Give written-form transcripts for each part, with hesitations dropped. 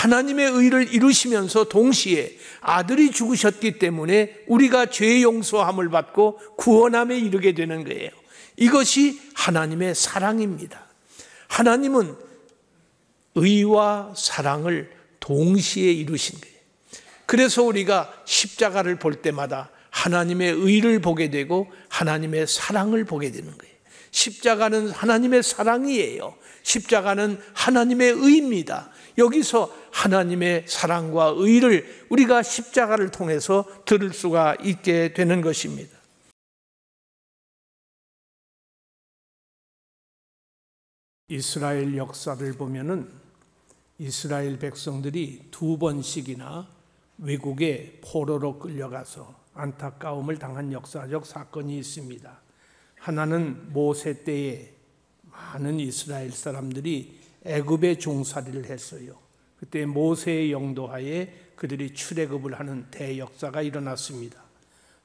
하나님의 의를 이루시면서 동시에 아들이 죽으셨기 때문에 우리가 죄 용서함을 받고 구원함에 이르게 되는 거예요. 이것이 하나님의 사랑입니다. 하나님은 의와 사랑을 동시에 이루신 거예요. 그래서 우리가 십자가를 볼 때마다 하나님의 의를 보게 되고 하나님의 사랑을 보게 되는 거예요. 십자가는 하나님의 사랑이에요. 십자가는 하나님의 의입니다. 여기서 하나님의 사랑과 의를 우리가 십자가를 통해서 들을 수가 있게 되는 것입니다. 이스라엘 역사를 보면은 이스라엘 백성들이 2번씩이나 외국에 포로로 끌려가서 안타까움을 당한 역사적 사건이 있습니다. 하나는 모세 때에 많은 이스라엘 사람들이 애굽에 종살이를 했어요. 그때 모세의 영도하에 그들이 출애굽을 하는 대역사가 일어났습니다.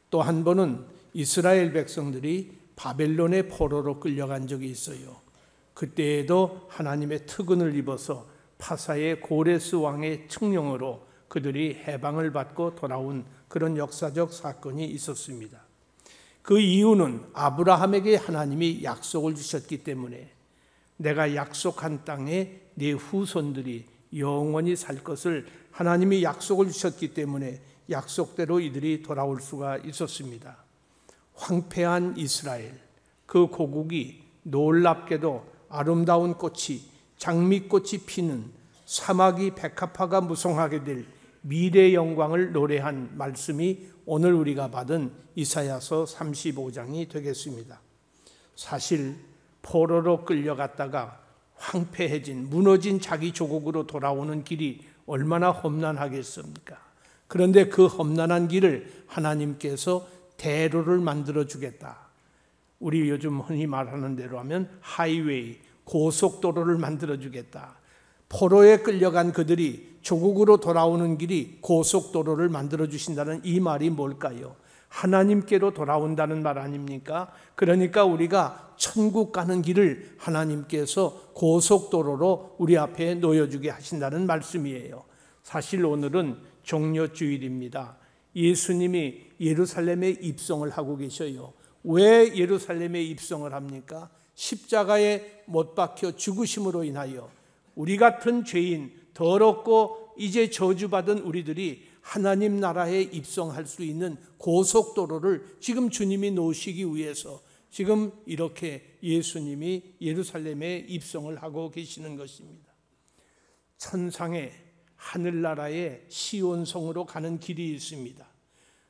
또 한 번은 이스라엘 백성들이 바벨론의 포로로 끌려간 적이 있어요. 그때에도 하나님의 특은을 입어서 파사의 고레스 왕의 칙령으로 그들이 해방을 받고 돌아온 그런 역사적 사건이 있었습니다. 그 이유는 아브라함에게 하나님이 약속을 주셨기 때문에 내가 약속한 땅에 네 후손들이 영원히 살 것을 하나님이 약속을 주셨기 때문에 약속대로 이들이 돌아올 수가 있었습니다. 황폐한 이스라엘, 그 고국이 놀랍게도 아름다운 꽃이 장미꽃이 피는 사마귀 백합화가 무성하게 될 미래의 영광을 노래한 말씀이 오늘 우리가 받은 이사야서 35장이 되겠습니다. 사실 포로로 끌려갔다가 황폐해진 무너진 자기 조국으로 돌아오는 길이 얼마나 험난하겠습니까? 그런데 그 험난한 길을 하나님께서 대로를 만들어 주겠다. 우리 요즘 흔히 말하는 대로 하면 하이웨이, 고속도로를 만들어 주겠다. 포로에 끌려간 그들이 조국으로 돌아오는 길이 고속도로를 만들어 주신다는 이 말이 뭘까요? 하나님께로 돌아온다는 말 아닙니까? 그러니까 우리가 천국 가는 길을 하나님께서 고속도로로 우리 앞에 놓여주게 하신다는 말씀이에요. 사실 오늘은 종려주일입니다. 예수님이 예루살렘에 입성을 하고 계셔요. 왜 예루살렘에 입성을 합니까? 십자가에 못 박혀 죽으심으로 인하여 우리 같은 죄인, 더럽고 이제 저주받은 우리들이 하나님 나라에 입성할 수 있는 고속도로를 지금 주님이 놓으시기 위해서 지금 이렇게 예수님이 예루살렘에 입성을 하고 계시는 것입니다. 천상의 하늘나라의 시온성으로 가는 길이 있습니다.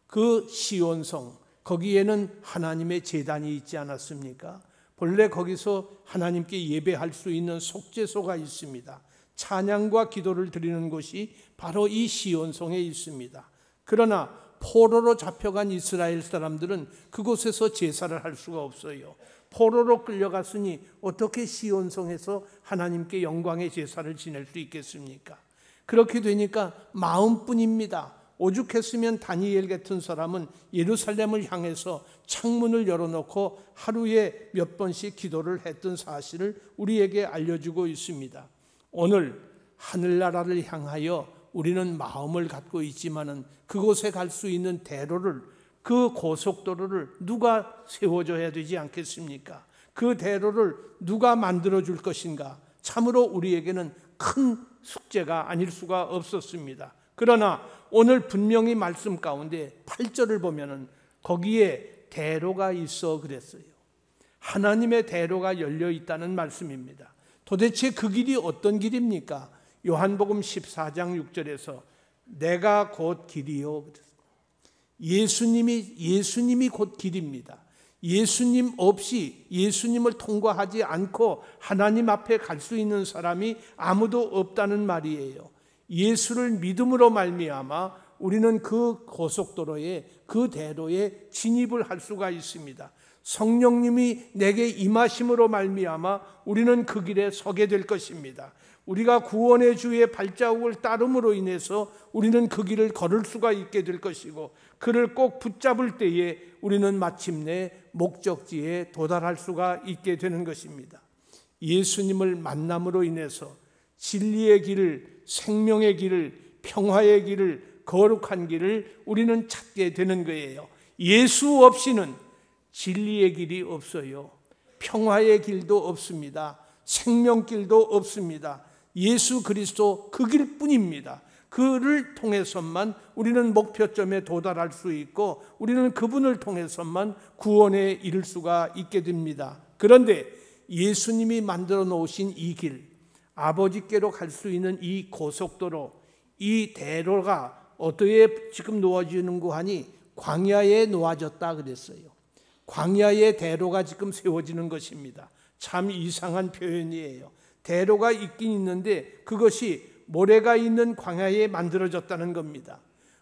그 시온성, 거기에는 하나님의 제단이 있지 않았습니까? 본래 거기서 하나님께 예배할 수 있는 속죄소가 있습니다. 찬양과 기도를 드리는 곳이 바로 이 시온성에 있습니다. 그러나 포로로 잡혀간 이스라엘 사람들은 그곳에서 제사를 할 수가 없어요. 포로로 끌려갔으니 어떻게 시온성에서 하나님께 영광의 제사를 지낼 수 있겠습니까? 그렇게 되니까 마음뿐입니다. 오죽했으면 다니엘 같은 사람은 예루살렘을 향해서 창문을 열어놓고 하루에 몇 번씩 기도를 했던 사실을 우리에게 알려주고 있습니다. 오늘 하늘나라를 향하여 우리는 마음을 갖고 있지만은 그곳에 갈 수 있는 대로를, 그 고속도로를 누가 세워줘야 되지 않겠습니까? 그 대로를 누가 만들어줄 것인가? 참으로 우리에게는 큰 숙제가 아닐 수가 없었습니다. 그러나 오늘 분명히 말씀 가운데 8절을 보면은 거기에 대로가 있어 그랬어요. 하나님의 대로가 열려 있다는 말씀입니다. 도대체 그 길이 어떤 길입니까? 요한복음 14장 6절에서 내가 곧 길이요. 예수님이 곧 길입니다. 예수님 없이, 예수님을 통과하지 않고 하나님 앞에 갈 수 있는 사람이 아무도 없다는 말이에요. 예수를 믿음으로 말미암아 우리는 그 고속도로에, 그 대로에 진입을 할 수가 있습니다. 성령님이 내게 임하심으로 말미암아 우리는 그 길에 서게 될 것입니다. 우리가 구원의 주의 발자국을 따름으로 인해서 우리는 그 길을 걸을 수가 있게 될 것이고, 그를 꼭 붙잡을 때에 우리는 마침내 목적지에 도달할 수가 있게 되는 것입니다. 예수님을 만남으로 인해서 진리의 길을 생명의 길을, 평화의 길을, 거룩한 길을 우리는 찾게 되는 거예요. 예수 없이는 진리의 길이 없어요. 평화의 길도 없습니다. 생명길도 없습니다. 예수 그리스도 그 길뿐입니다. 그를 통해서만 우리는 목표점에 도달할 수 있고 우리는 그분을 통해서만 구원에 이를 수가 있게 됩니다. 그런데 예수님이 만들어 놓으신 이 길, 아버지께로 갈 수 있는 이 고속도로, 이 대로가 어디에 지금 놓아지는고 하니 광야에 놓아졌다 그랬어요. 광야의 대로가 지금 세워지는 것입니다. 참 이상한 표현이에요. 대로가 있긴 있는데 그것이 모래가 있는 광야에 만들어졌다는 겁니다.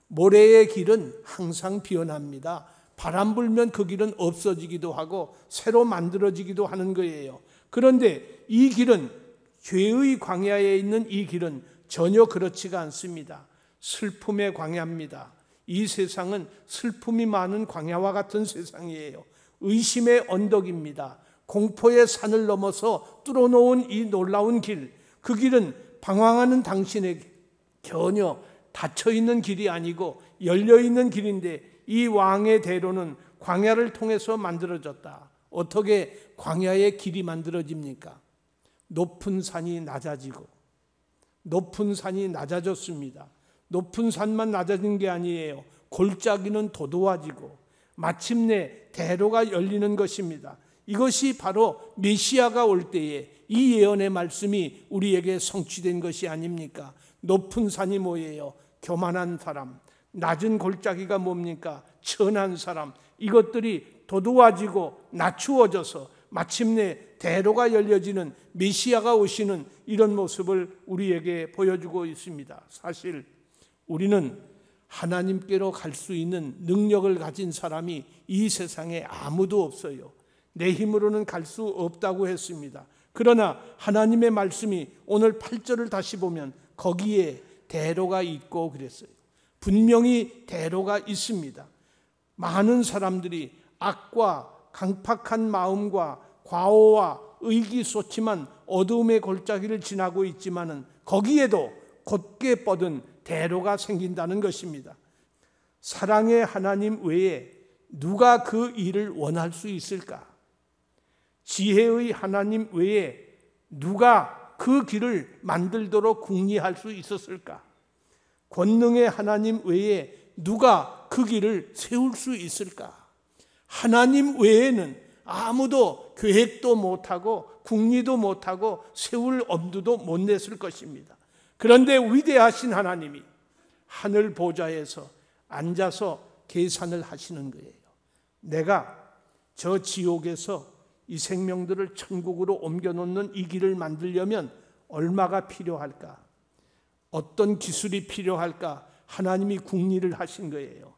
모래의 길은 항상 변합니다. 바람 불면 그 길은 없어지기도 하고 새로 만들어지기도 하는 거예요. 그런데 이 길은, 죄의 광야에 있는 이 길은 전혀 그렇지가 않습니다. 슬픔의 광야입니다. 이 세상은 슬픔이 많은 광야와 같은 세상이에요. 의심의 언덕입니다. 공포의 산을 넘어서 뚫어놓은 이 놀라운 길, 그 길은 방황하는 당신에게 전혀 닫혀있는 길이 아니고 열려있는 길인데 이 왕의 대로는 광야를 통해서 만들어졌다. 어떻게 광야의 길이 만들어집니까? 높은 산이 낮아지고, 높은 산이 낮아졌습니다. 높은 산만 낮아진 게 아니에요. 골짜기는 도도해지고 마침내 대로가 열리는 것입니다. 이것이 바로 메시아가 올 때에 이 예언의 말씀이 우리에게 성취된 것이 아닙니까? 높은 산이 뭐예요? 교만한 사람. 낮은 골짜기가 뭡니까? 천한 사람. 이것들이 도도해지고 낮추어져서 마침내 대로가 열려지는 메시아가 오시는 이런 모습을 우리에게 보여주고 있습니다. 사실 우리는 하나님께로 갈 수 있는 능력을 가진 사람이 이 세상에 아무도 없어요. 내 힘으로는 갈 수 없다고 했습니다. 그러나 하나님의 말씀이 오늘 8절을 다시 보면 거기에 대로가 있고 그랬어요. 분명히 대로가 있습니다. 많은 사람들이 악과 강팍한 마음과 과오와 의기소침한 어두움의 골짜기를 지나고 있지만은 거기에도 곧게 뻗은 대로가 생긴다는 것입니다. 사랑의 하나님 외에 누가 그 일을 원할 수 있을까? 지혜의 하나님 외에 누가 그 길을 만들도록 궁리할 수 있었을까? 권능의 하나님 외에 누가 그 길을 세울 수 있을까? 하나님 외에는 아무도 계획도 못하고 궁리도 못하고 세울 엄두도 못 냈을 것입니다. 그런데 위대하신 하나님이 하늘 보좌에서 앉아서 계산을 하시는 거예요. 내가 저 지옥에서 이 생명들을 천국으로 옮겨놓는 이 길을 만들려면 얼마가 필요할까? 어떤 기술이 필요할까? 하나님이 궁리를 하신 거예요.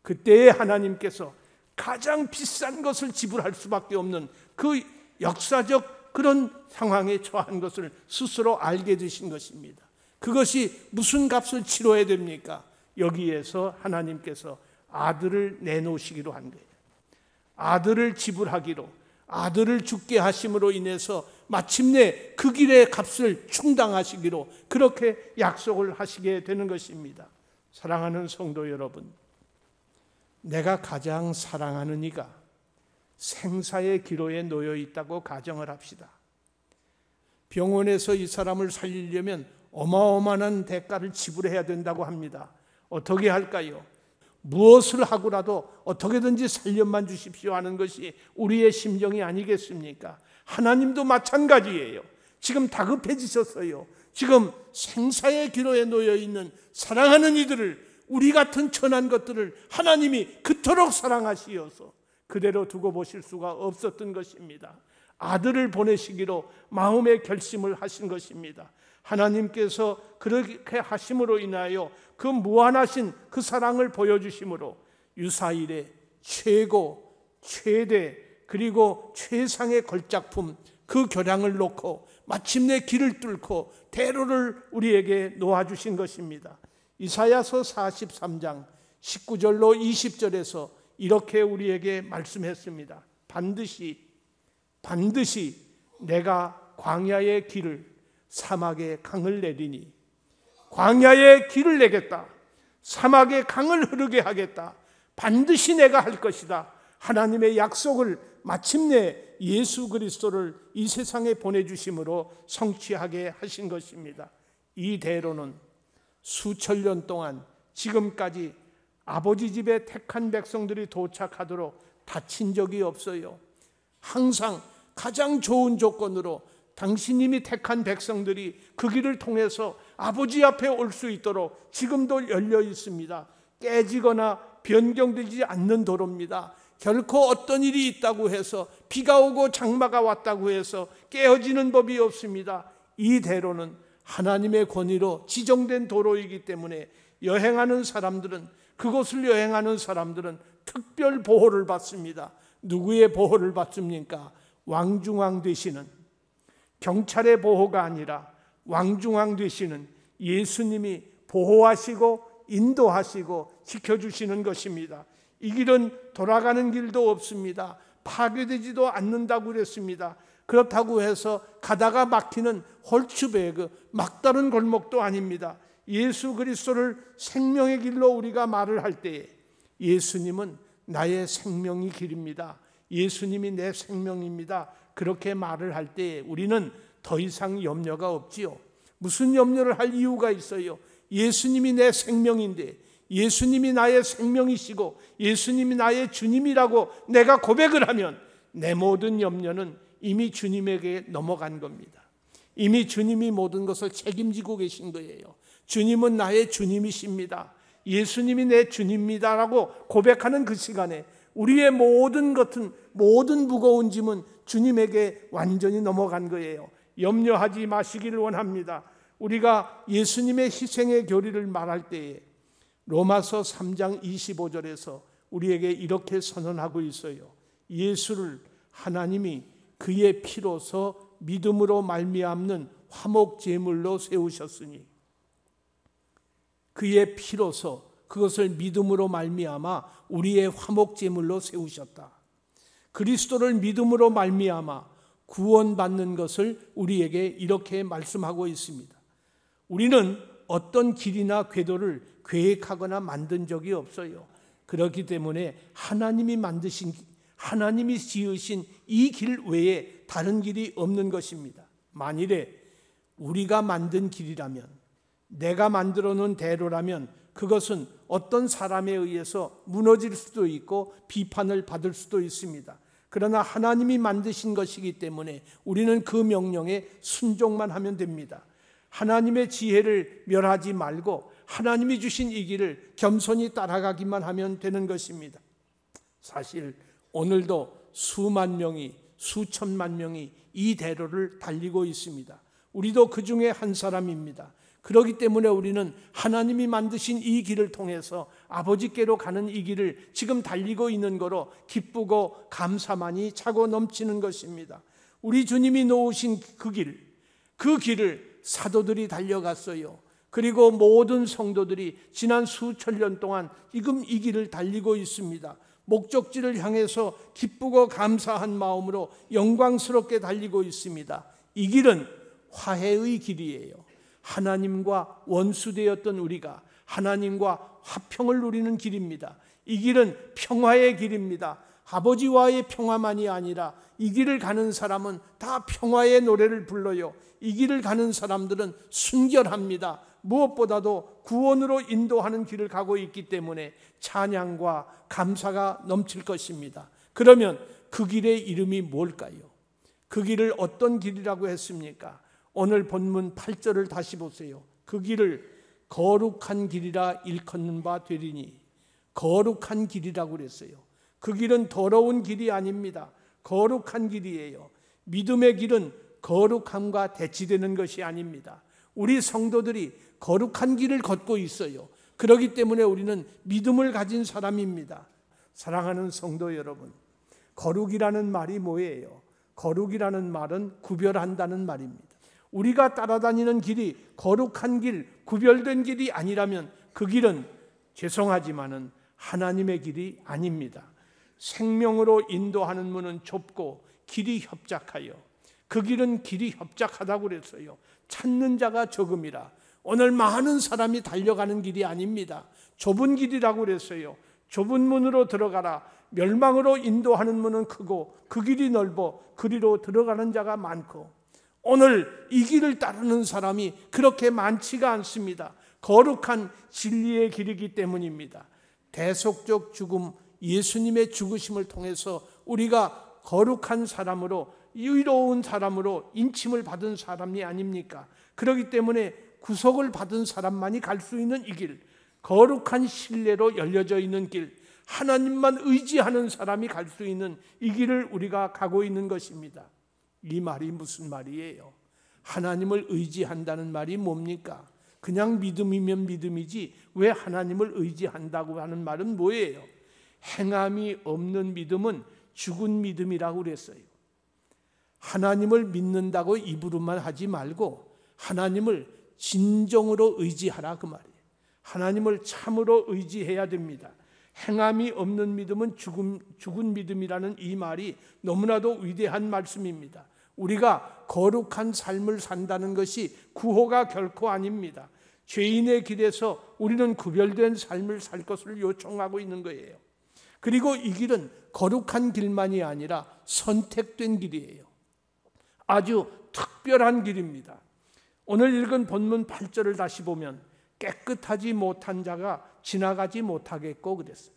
그때에 하나님께서 가장 비싼 것을 지불할 수밖에 없는 그 역사적 그런 상황에 처한 것을 스스로 알게 되신 것입니다. 그것이 무슨 값을 치러야 됩니까? 여기에서 하나님께서 아들을 내놓으시기로 한 거예요. 아들을 지불하기로, 아들을 죽게 하심으로 인해서 마침내 그 길의 값을 충당하시기로 그렇게 약속을 하시게 되는 것입니다. 사랑하는 성도 여러분, 내가 가장 사랑하는 이가 생사의 기로에 놓여 있다고 가정을 합시다. 병원에서 이 사람을 살리려면 어마어마한 대가를 지불해야 된다고 합니다. 어떻게 할까요? 무엇을 하고라도 어떻게든지 살려만 주십시오 하는 것이 우리의 심정이 아니겠습니까? 하나님도 마찬가지예요. 지금 다급해지셨어요. 지금 생사의 기로에 놓여 있는 사랑하는 이들을, 우리 같은 천한 것들을 하나님이 그토록 사랑하시어서 그대로 두고 보실 수가 없었던 것입니다. 아들을 보내시기로 마음의 결심을 하신 것입니다. 하나님께서 그렇게 하심으로 인하여 그 무한하신 그 사랑을 보여주심으로 유사일의 최고, 최대, 그리고 최상의 걸작품 그 교량을 놓고 마침내 길을 뚫고 대로를 우리에게 놓아주신 것입니다. 이사야서 43장 19절로 20절에서 이렇게 우리에게 말씀했습니다. 반드시 내가 광야의 길을 사막에 강을 내리니 광야에 길을 내겠다. 사막에 강을 흐르게 하겠다. 반드시 내가 할 것이다. 하나님의 약속을 마침내 예수 그리스도를 이 세상에 보내주심으로 성취하게 하신 것입니다. 이대로는 수천 년 동안 지금까지 아버지 집에 택한 백성들이 도착하도록 다친 적이 없어요. 항상 가장 좋은 조건으로 당신님이 택한 백성들이 그 길을 통해서 아버지 앞에 올 수 있도록 지금도 열려 있습니다. 깨지거나 변경되지 않는 도로입니다. 결코 어떤 일이 있다고 해서, 비가 오고 장마가 왔다고 해서 깨어지는 법이 없습니다. 이 대로는 하나님의 권위로 지정된 도로이기 때문에 여행하는 사람들은, 그곳을 여행하는 사람들은 특별 보호를 받습니다. 누구의 보호를 받습니까? 왕중왕 되시는, 경찰의 보호가 아니라 왕중왕 되시는 예수님이 보호하시고 인도하시고 지켜주시는 것입니다. 이 길은 돌아가는 길도 없습니다. 파괴되지도 않는다고 그랬습니다. 그렇다고 해서 가다가 막히는 홀츠베그, 막다른 골목도 아닙니다. 예수 그리스도를 생명의 길로 우리가 말을 할 때에 예수님은 나의 생명이 길입니다. 예수님이 내 생명입니다. 그렇게 말을 할 때에 우리는 더 이상 염려가 없지요. 무슨 염려를 할 이유가 있어요? 예수님이 내 생명인데, 예수님이 나의 생명이시고 예수님이 나의 주님이라고 내가 고백을 하면 내 모든 염려는 이미 주님에게 넘어간 겁니다. 이미 주님이 모든 것을 책임지고 계신 거예요. 주님은 나의 주님이십니다. 예수님이 내 주님입니다라고 고백하는 그 시간에 우리의 모든 것은, 모든 무거운 짐은 주님에게 완전히 넘어간 거예요. 염려하지 마시기를 원합니다. 우리가 예수님의 희생의 교리를 말할 때에 로마서 3장 25절에서 우리에게 이렇게 선언하고 있어요. 예수를 하나님이 그의 피로서 믿음으로 말미암는 화목 제물로 세우셨으니, 그의 피로서, 그것을 믿음으로 말미암아 우리의 화목 제물로 세우셨다. 그리스도를 믿음으로 말미암아 구원받는 것을 우리에게 이렇게 말씀하고 있습니다. 우리는 어떤 길이나 궤도를 계획하거나 만든 적이 없어요. 그렇기 때문에 하나님이 만드신, 하나님이 지으신 이 길 외에 다른 길이 없는 것입니다. 만일에 우리가 만든 길이라면, 내가 만들어 놓은 대로라면 그것은 어떤 사람에 의해서 무너질 수도 있고 비판을 받을 수도 있습니다. 그러나 하나님이 만드신 것이기 때문에 우리는 그 명령에 순종만 하면 됩니다. 하나님의 지혜를 멸하지 말고 하나님이 주신 이 길을 겸손히 따라가기만 하면 되는 것입니다. 사실 오늘도 수만 명이, 수천만 명이 이 대로를 달리고 있습니다. 우리도 그 중에 한 사람입니다. 그렇기 때문에 우리는 하나님이 만드신 이 길을 통해서 아버지께로 가는 이 길을 지금 달리고 있는 거로 기쁘고 감사만이 차고 넘치는 것입니다. 우리 주님이 놓으신 그 길을 사도들이 달려갔어요. 그리고 모든 성도들이 지난 수천 년 동안 지금 이 길을 달리고 있습니다. 목적지를 향해서 기쁘고 감사한 마음으로 영광스럽게 달리고 있습니다. 이 길은 화해의 길이에요. 하나님과 원수되었던 우리가 하나님과 화평을 누리는 길입니다. 이 길은 평화의 길입니다. 아버지와의 평화만이 아니라 이 길을 가는 사람은 다 평화의 노래를 불러요. 이 길을 가는 사람들은 순결합니다. 무엇보다도 구원으로 인도하는 길을 가고 있기 때문에 찬양과 감사가 넘칠 것입니다. 그러면 그 길의 이름이 뭘까요? 그 길을 어떤 길이라고 했습니까? 오늘 본문 8절을 다시 보세요. 그 길을 거룩한 길이라 일컫는 바 되리니, 거룩한 길이라고 그랬어요. 그 길은 더러운 길이 아닙니다. 거룩한 길이에요. 믿음의 길은 거룩함과 대치되는 것이 아닙니다. 우리 성도들이 거룩한 길을 걷고 있어요. 그렇기 때문에 우리는 믿음을 가진 사람입니다. 사랑하는 성도 여러분, 거룩이라는 말이 뭐예요? 거룩이라는 말은 구별한다는 말입니다. 우리가 따라다니는 길이 거룩한 길, 구별된 길이 아니라면 그 길은 죄송하지만은 하나님의 길이 아닙니다. 생명으로 인도하는 문은 좁고 길이 협착하여, 그 길은 길이 협착하다고 그랬어요. 찾는 자가 적음이라. 오늘 많은 사람이 달려가는 길이 아닙니다. 좁은 길이라고 그랬어요. 좁은 문으로 들어가라. 멸망으로 인도하는 문은 크고 그 길이 넓어 그리로 들어가는 자가 많고, 오늘 이 길을 따르는 사람이 그렇게 많지가 않습니다. 거룩한 진리의 길이기 때문입니다. 대속적 죽음, 예수님의 죽으심을 통해서 우리가 거룩한 사람으로, 의로운 사람으로 인침을 받은 사람이 아닙니까? 그렇기 때문에 구속을 받은 사람만이 갈 수 있는 이 길, 거룩한 신뢰로 열려져 있는 길, 하나님만 의지하는 사람이 갈 수 있는 이 길을 우리가 가고 있는 것입니다. 이 말이 무슨 말이에요? 하나님을 의지한다는 말이 뭡니까? 그냥 믿음이면 믿음이지 왜 하나님을 의지한다고 하는 말은 뭐예요? 행함이 없는 믿음은 죽은 믿음이라고 그랬어요. 하나님을 믿는다고 입으로만 하지 말고 하나님을 진정으로 의지하라, 그 말이에요. 하나님을 참으로 의지해야 됩니다. 행함이 없는 믿음은 죽은 믿음이라는 이 말이 너무나도 위대한 말씀입니다. 우리가 거룩한 삶을 산다는 것이 구호가 결코 아닙니다. 죄인의 길에서 우리는 구별된 삶을 살 것을 요청하고 있는 거예요. 그리고 이 길은 거룩한 길만이 아니라 선택된 길이에요. 아주 특별한 길입니다. 오늘 읽은 본문 8절을 다시 보면 깨끗하지 못한 자가 지나가지 못하겠고 그랬어요.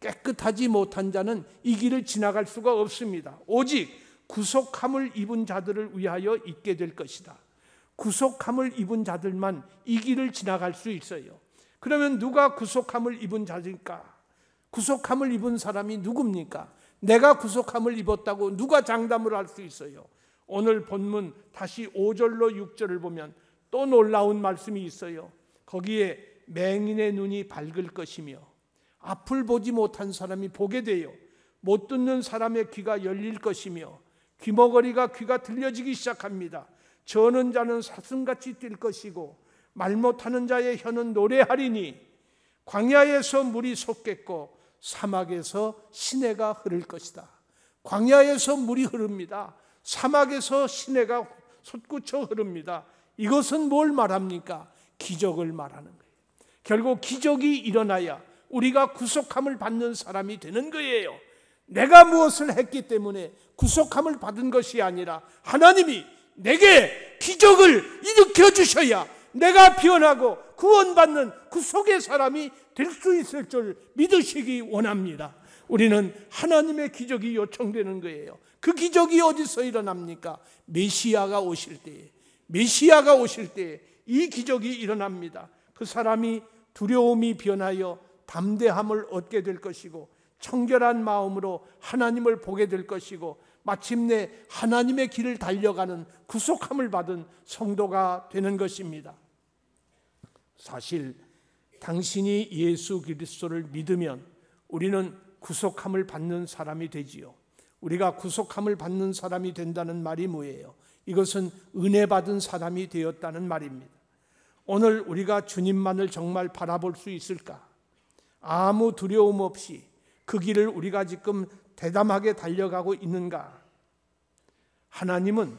깨끗하지 못한 자는 이 길을 지나갈 수가 없습니다. 오직 구속함을 입은 자들을 위하여 있게 될 것이다. 구속함을 입은 자들만 이 길을 지나갈 수 있어요. 그러면 누가 구속함을 입은 자일까? 구속함을 입은 사람이 누굽니까? 내가 구속함을 입었다고 누가 장담을 할 수 있어요? 오늘 본문 다시 5절로 6절을 보면 또 놀라운 말씀이 있어요. 거기에 맹인의 눈이 밝을 것이며 앞을 보지 못한 사람이 보게 돼요. 못 듣는 사람의 귀가 열릴 것이며 귀머거리가 귀가 들려지기 시작합니다. 저는 자는 사슴같이 뛸 것이고 말 못하는 자의 혀는 노래하리니 광야에서 물이 솟겠고 사막에서 시내가 흐를 것이다. 광야에서 물이 흐릅니다. 사막에서 시내가 솟구쳐 흐릅니다. 이것은 뭘 말합니까? 기적을 말하는 거예요. 결국 기적이 일어나야 우리가 구속함을 받는 사람이 되는 거예요. 내가 무엇을 했기 때문에 구속함을 받은 것이 아니라 하나님이 내게 기적을 일으켜 주셔야 내가 변하고 구원받는 구속의 사람이 될 수 있을 줄 믿으시기 원합니다. 우리는 하나님의 기적이 요청되는 거예요. 그 기적이 어디서 일어납니까? 메시아가 오실 때에, 메시아가 오실 때에 이 기적이 일어납니다. 그 사람이 두려움이 변하여 담대함을 얻게 될 것이고 청결한 마음으로 하나님을 보게 될 것이고 마침내 하나님의 길을 달려가는 구속함을 받은 성도가 되는 것입니다. 사실 당신이 예수 그리스도를 믿으면 우리는 구속함을 받는 사람이 되지요. 우리가 구속함을 받는 사람이 된다는 말이 뭐예요? 이것은 은혜 받은 사람이 되었다는 말입니다. 오늘 우리가 주님만을 정말 바라볼 수 있을까? 아무 두려움 없이 그 길을 우리가 지금 대담하게 달려가고 있는가? 하나님은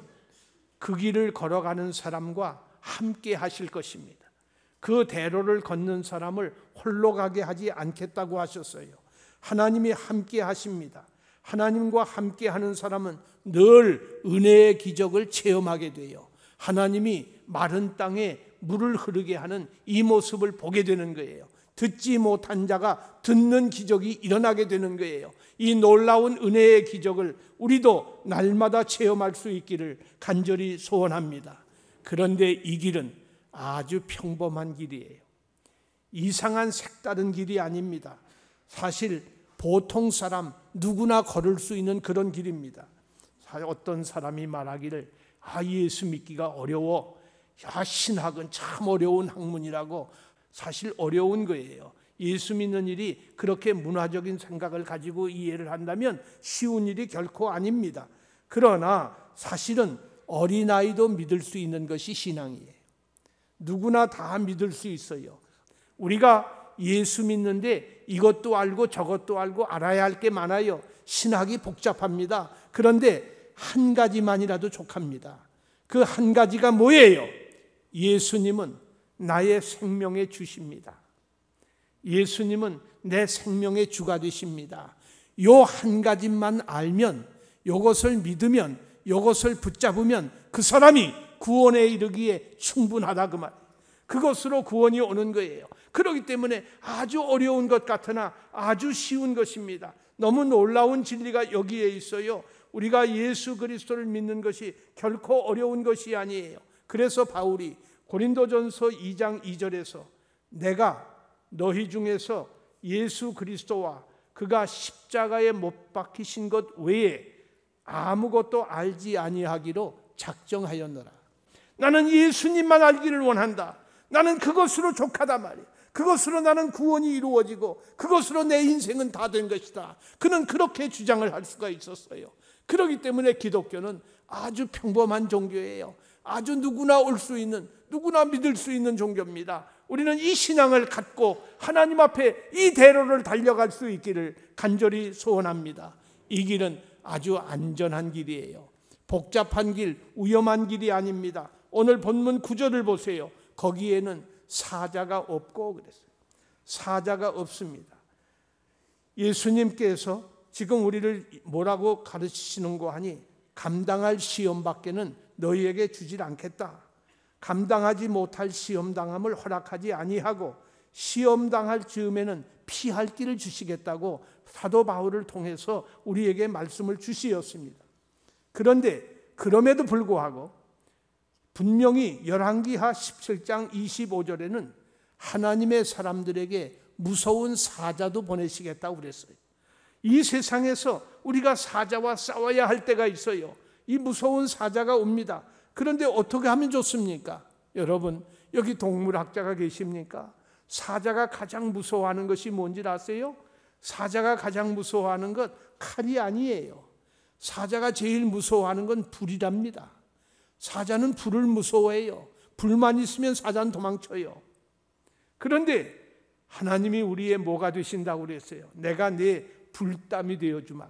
그 길을 걸어가는 사람과 함께 하실 것입니다. 그 대로를 걷는 사람을 홀로 가게 하지 않겠다고 하셨어요. 하나님이 함께 하십니다. 하나님과 함께 하는 사람은 늘 은혜의 기적을 체험하게 돼요. 하나님이 마른 땅에 물을 흐르게 하는 이 모습을 보게 되는 거예요. 듣지 못한 자가 듣는 기적이 일어나게 되는 거예요. 이 놀라운 은혜의 기적을 우리도 날마다 체험할 수 있기를 간절히 소원합니다. 그런데 이 길은 아주 평범한 길이에요. 이상한 색다른 길이 아닙니다. 사실 보통 사람 누구나 걸을 수 있는 그런 길입니다. 어떤 사람이 말하기를 예수 믿기가 어려워. 신학은 참 어려운 학문이라고. 사실 어려운 거예요. 예수 믿는 일이 그렇게 문화적인 생각을 가지고 이해를 한다면 쉬운 일이 결코 아닙니다. 그러나 사실은 어린아이도 믿을 수 있는 것이 신앙이에요. 누구나 다 믿을 수 있어요. 우리가 예수 믿는데 이것도 알고 저것도 알고 알아야 할 게 많아요. 신학이 복잡합니다. 그런데 한 가지만이라도 족합니다. 그 한 가지가 뭐예요? 예수님은 나의 생명의 주십니다. 예수님은 내 생명의 주가 되십니다. 요 한 가지만 알면, 요것을 믿으면, 요것을 붙잡으면 그 사람이 구원에 이르기에 충분하다, 그 말. 그것으로 구원이 오는 거예요. 그렇기 때문에 아주 어려운 것 같으나 아주 쉬운 것입니다. 너무 놀라운 진리가 여기에 있어요. 우리가 예수 그리스도를 믿는 것이 결코 어려운 것이 아니에요. 그래서 바울이 고린도전서 2장 2절에서 내가 너희 중에서 예수 그리스도와 그가 십자가에 못 박히신 것 외에 아무것도 알지 아니하기로 작정하였노라. 나는 예수님만 알기를 원한다. 나는 그것으로 족하다 말이야. 그것으로 나는 구원이 이루어지고 그것으로 내 인생은 다 된 것이다. 그는 그렇게 주장을 할 수가 있었어요. 그렇기 때문에 기독교는 아주 평범한 종교예요. 아주 누구나 올 수 있는, 누구나 믿을 수 있는 종교입니다. 우리는 이 신앙을 갖고 하나님 앞에 이 대로를 달려갈 수 있기를 간절히 소원합니다. 이 길은 아주 안전한 길이에요. 복잡한 길, 위험한 길이 아닙니다. 오늘 본문 9절을 보세요. 거기에는 사자가 없고 그랬어요. 사자가 없습니다. 예수님께서 지금 우리를 뭐라고 가르치시는고 하니 감당할 시험밖에는 너희에게 주질 않겠다. 감당하지 못할 시험당함을 허락하지 아니하고 시험당할 즈음에는 피할 길을 주시겠다고 사도 바울을 통해서 우리에게 말씀을 주시었습니다. 그런데 그럼에도 불구하고 분명히 열왕기하 17장 25절에는 하나님의 사람들에게 무서운 사자도 보내시겠다고 그랬어요. 이 세상에서 우리가 사자와 싸워야 할 때가 있어요. 이 무서운 사자가 옵니다. 그런데 어떻게 하면 좋습니까? 여러분, 여기 동물학자가 계십니까? 사자가 가장 무서워하는 것이 뭔지 아세요? 사자가 가장 무서워하는 것 칼이 아니에요. 사자가 제일 무서워하는 건 불이랍니다. 사자는 불을 무서워해요. 불만 있으면 사자는 도망쳐요. 그런데 하나님이 우리의 뭐가 되신다고 그랬어요? 내가 내 불담이 되어주마.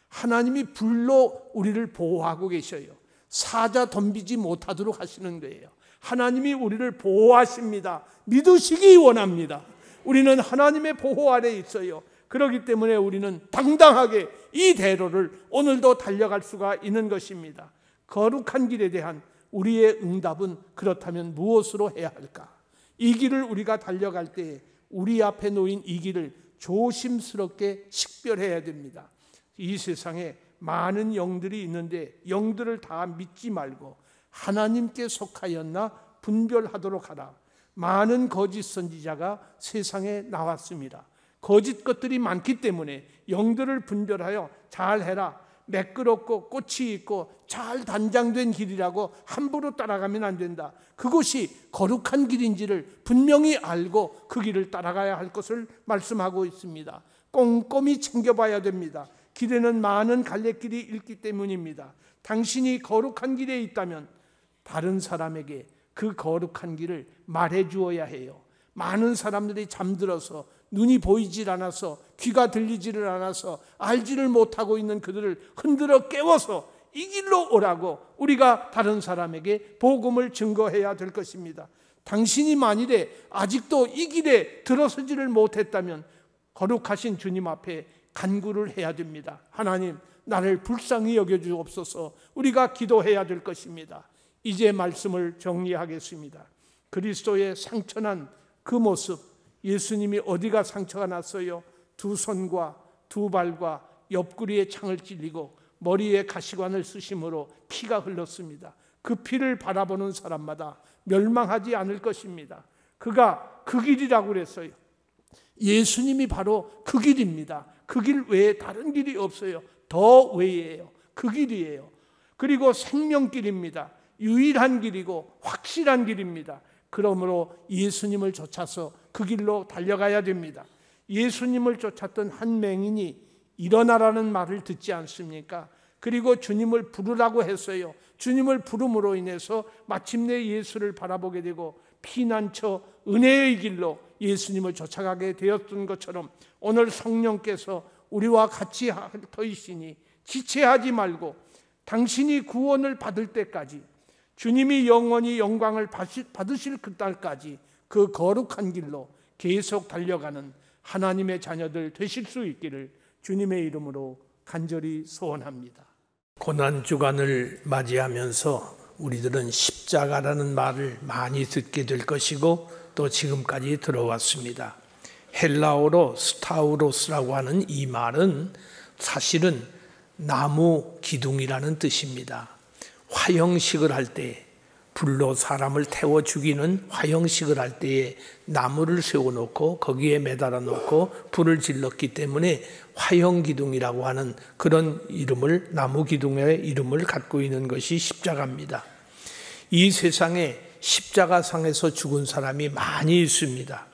하나님이 불로 우리를 보호하고 계셔요. 사자 덤비지 못하도록 하시는 거예요. 하나님이 우리를 보호하십니다. 믿으시기 원합니다. 우리는 하나님의 보호 아래 있어요. 그렇기 때문에 우리는 당당하게 이 대로를 오늘도 달려갈 수가 있는 것입니다. 거룩한 길에 대한 우리의 응답은 그렇다면 무엇으로 해야 할까? 이 길을 우리가 달려갈 때 우리 앞에 놓인 이 길을 조심스럽게 식별해야 됩니다. 이 세상에 많은 영들이 있는데 영들을 다 믿지 말고 하나님께 속하였나 분별하도록 하라. 많은 거짓 선지자가 세상에 나왔습니다. 거짓 것들이 많기 때문에 영들을 분별하여 잘해라. 매끄럽고 꽃이 있고 잘 단장된 길이라고 함부로 따라가면 안 된다. 그것이 거룩한 길인지를 분명히 알고 그 길을 따라가야 할 것을 말씀하고 있습니다. 꼼꼼히 챙겨봐야 됩니다. 길에는 많은 갈래길이 있기 때문입니다. 당신이 거룩한 길에 있다면 다른 사람에게 그 거룩한 길을 말해 주어야 해요. 많은 사람들이 잠들어서 눈이 보이질 않아서 귀가 들리지를 않아서 알지를 못하고 있는 그들을 흔들어 깨워서 이 길로 오라고 우리가 다른 사람에게 복음을 증거해야 될 것입니다. 당신이 만일에 아직도 이 길에 들어서지를 못했다면 거룩하신 주님 앞에 간구를 해야 됩니다. 하나님, 나를 불쌍히 여겨주옵소서. 우리가 기도해야 될 것입니다. 이제 말씀을 정리하겠습니다. 그리스도의 상처난 그 모습, 예수님이 어디가 상처가 났어요? 두 손과 두 발과 옆구리에 창을 찔리고 머리에 가시관을 쓰심으로 피가 흘렀습니다. 그 피를 바라보는 사람마다 멸망하지 않을 것입니다. 그가 그 길이라고 그랬어요. 예수님이 바로 그 길입니다. 그 길 외에 다른 길이 없어요. 더 외예요. 그 길이에요. 그리고 생명길입니다. 유일한 길이고 확실한 길입니다. 그러므로 예수님을 쫓아서 그 길로 달려가야 됩니다. 예수님을 쫓았던 한 맹인이 일어나라는 말을 듣지 않습니까? 그리고 주님을 부르라고 했어요. 주님을 부름으로 인해서 마침내 예수를 바라보게 되고 피난처 은혜의 길로 예수님을 쫓아가게 되었던 것처럼 오늘 성령께서 우리와 같이 터이시니 지체하지 말고 당신이 구원을 받을 때까지, 주님이 영원히 영광을 받으실 그날까지 그 거룩한 길로 계속 달려가는 하나님의 자녀들 되실 수 있기를 주님의 이름으로 간절히 소원합니다. 고난주간을 맞이하면서 우리들은 십자가라는 말을 많이 듣게 될 것이고 또 지금까지 들어왔습니다. 헬라어로 스타우로스라고 하는 이 말은 사실은 나무 기둥이라는 뜻입니다. 화형식을 할 때, 불로 사람을 태워 죽이는 화형식을 할 때에 나무를 세워놓고 거기에 매달아 놓고 불을 질렀기 때문에 화형기둥이라고 하는 그런 이름을, 나무 기둥의 이름을 갖고 있는 것이 십자가입니다. 이 세상에 십자가상에서 죽은 사람이 많이 있습니다.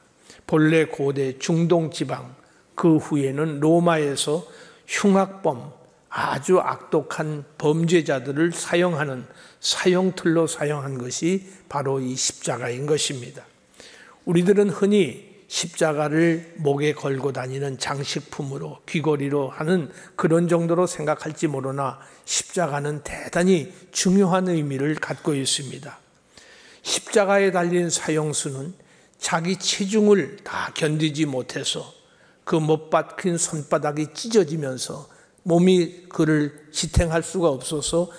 본래 고대 중동 지방, 그 후에는 로마에서 흉악범, 아주 악독한 범죄자들을 사형하는 사형틀로 사용한 것이 바로 이 십자가인 것입니다. 우리들은 흔히 십자가를 목에 걸고 다니는 장식품으로 귀걸이로 하는 그런 정도로 생각할지 모르나 십자가는 대단히 중요한 의미를 갖고 있습니다. 십자가에 달린 사형수는 자기 체중을 다 견디지 못해서 그 못 박힌 손바닥이 찢어지면서 몸이 그를 지탱할 수가 없어서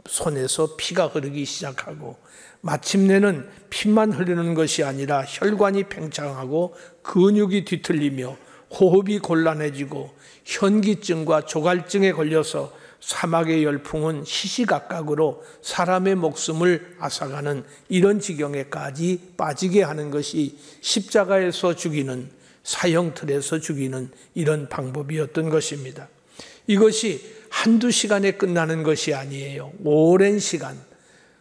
손에서 피가 흐르기 시작하고 마침내는 피만 흐르는 것이 아니라 혈관이 팽창하고 근육이 뒤틀리며 호흡이 곤란해지고 현기증과 조갈증에 걸려서 사막의 열풍은 시시각각으로 사람의 목숨을 앗아가는 이런 지경에까지 빠지게 하는 것이 십자가에서 죽이는, 사형틀에서 죽이는 이런 방법이었던 것입니다. 이것이 한두 시간에 끝나는 것이 아니에요. 오랜 시간.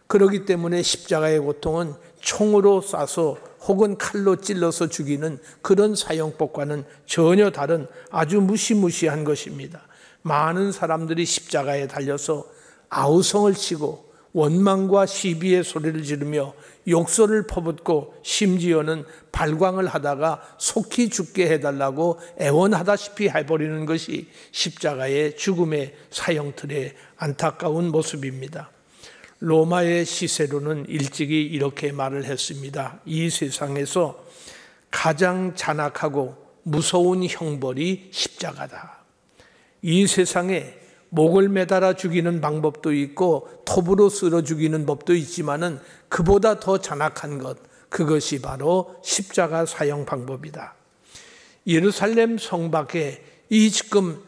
그렇기 때문에 십자가의 고통은 총으로 쏴서 혹은 칼로 찔러서 죽이는 그런 사형법과는 전혀 다른 아주 무시무시한 것입니다. 많은 사람들이 십자가에 달려서 아우성을 치고 원망과 시비의 소리를 지르며 욕설을 퍼붓고 심지어는 발광을 하다가 속히 죽게 해달라고 애원하다시피 해버리는 것이 십자가의 죽음의 사형틀의 안타까운 모습입니다. 로마의 시세로는 일찍이 이렇게 말을 했습니다. 이 세상에서 가장 잔악하고 무서운 형벌이 십자가다. 이 세상에 목을 매달아 죽이는 방법도 있고 톱으로 쓸어 죽이는 법도 있지만은 그보다 더 잔악한 것, 그것이 바로 십자가 사형 방법이다. 예루살렘 성 밖에 이 지금